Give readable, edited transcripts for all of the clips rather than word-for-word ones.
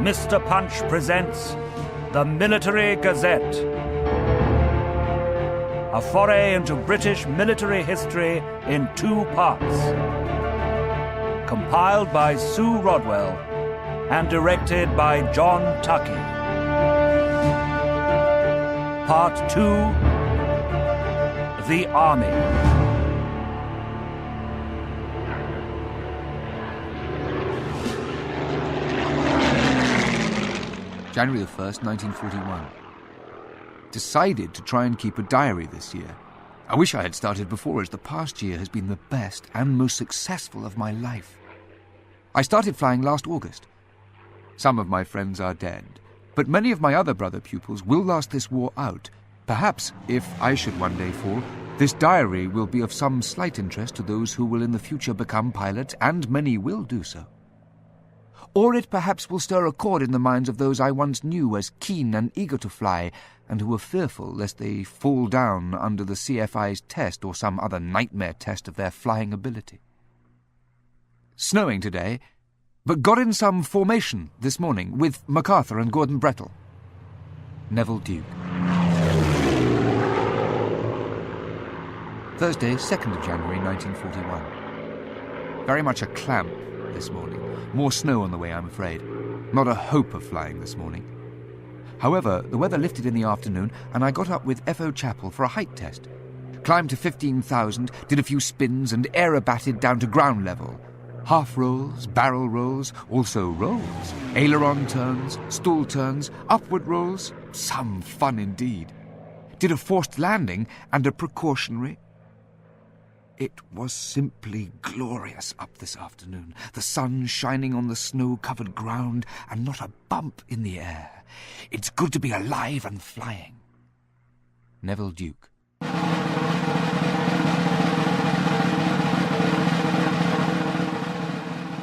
Mr. Punch presents the Military Gazette, a foray into British military history in 2 parts, compiled by Sue Rodwell and directed by John Tuckey. Part 2, The Army. January the 1st, 1941. Decided to try and keep a diary this year. I wish I had started before, as the past year has been the best and most successful of my life. I started flying last August. Some of my friends are dead, but many of my other brother pupils will last this war out. Perhaps, if I should one day fall, this diary will be of some slight interest to those who will in the future become pilots, and many will do so. Or it perhaps will stir a chord in the minds of those I once knew as keen and eager to fly, and who were fearful lest they fall down under the CFI's test or some other nightmare test of their flying ability. Snowing today, but got in some formation this morning with MacArthur and Gordon Brettle. Neville Duke. Thursday, 2nd of January, 1941. Very much a clamp this morning. More snow on the way, I'm afraid. Not a hope of flying this morning. However, the weather lifted in the afternoon, and I got up with F.O. Chapel for a height test. Climbed to 15,000, did a few spins, and aerobated down to ground level. Half rolls, barrel rolls, also rolls, aileron turns, stool turns, upward rolls. Some fun indeed. Did a forced landing and a precautionary. It was simply glorious up this afternoon, the sun shining on the snow-covered ground and not a bump in the air. It's good to be alive and flying. Neville Duke.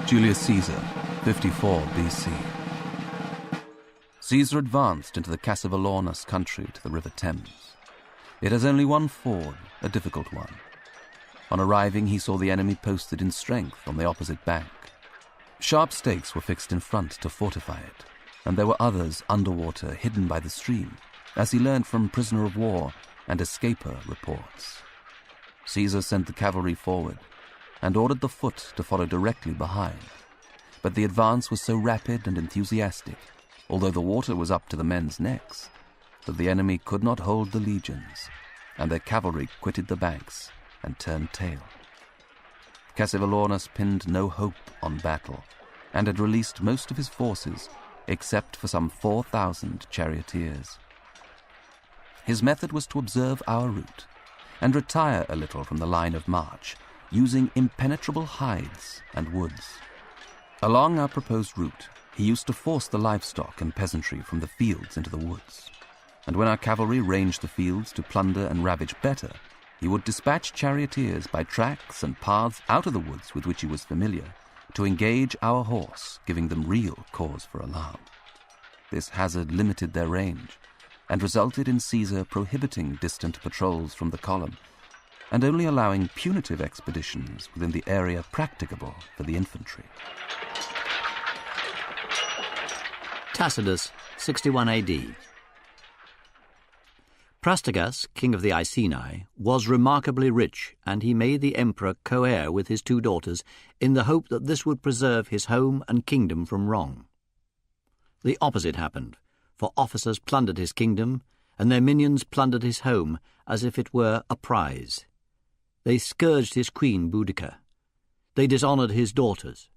Julius Caesar, 54 BC. Caesar advanced into the Cassivelaunus country to the River Thames. It has only one ford, a difficult one. On arriving, he saw the enemy posted in strength on the opposite bank. Sharp stakes were fixed in front to fortify it, and there were others underwater hidden by the stream, as he learned from prisoner of war and escaper reports. Caesar sent the cavalry forward and ordered the foot to follow directly behind. But the advance was so rapid and enthusiastic, although the water was up to the men's necks, that the enemy could not hold the legions, and their cavalry quitted the banks and turned tail. Cassivelaunus pinned no hope on battle, and had released most of his forces, except for some 4,000 charioteers. His method was to observe our route, and retire a little from the line of march, using impenetrable hides and woods. Along our proposed route, he used to force the livestock and peasantry from the fields into the woods, and when our cavalry ranged the fields to plunder and ravage better, he would dispatch charioteers by tracks and paths out of the woods with which he was familiar to engage our horse, giving them real cause for alarm. This hazard limited their range and resulted in Caesar prohibiting distant patrols from the column and only allowing punitive expeditions within the area practicable for the infantry. Tacitus, 61 AD. Prastigas, king of the Iceni, was remarkably rich, and he made the emperor co-heir with his 2 daughters in the hope that this would preserve his home and kingdom from wrong. The opposite happened, for officers plundered his kingdom, and their minions plundered his home as if it were a prize. They scourged his queen Boudica. They dishonoured his daughters.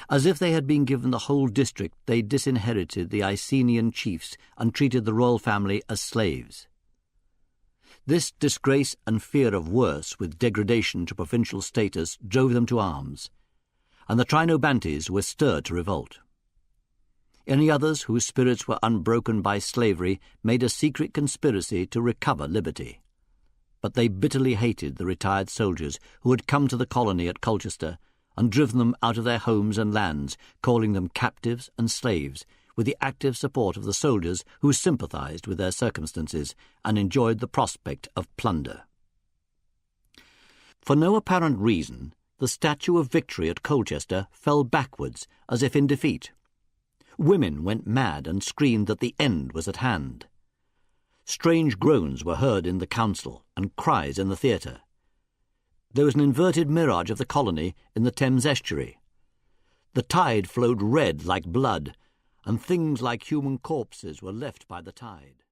As if they had been given the whole district, they disinherited the Icenian chiefs and treated the royal family as slaves. This disgrace and fear of worse, with degradation to provincial status, drove them to arms, and the Trinobantes were stirred to revolt. Any others whose spirits were unbroken by slavery made a secret conspiracy to recover liberty. But they bitterly hated the retired soldiers who had come to the colony at Colchester and driven them out of their homes and lands, calling them captives and slaves, with the active support of the soldiers who sympathized with their circumstances and enjoyed the prospect of plunder. For no apparent reason, the statue of Victory at Colchester fell backwards as if in defeat. Women went mad and screamed that the end was at hand. Strange groans were heard in the council and cries in the theatre. There was an inverted mirage of the colony in the Thames estuary. The tide flowed red like blood, and things like human corpses were left by the tide.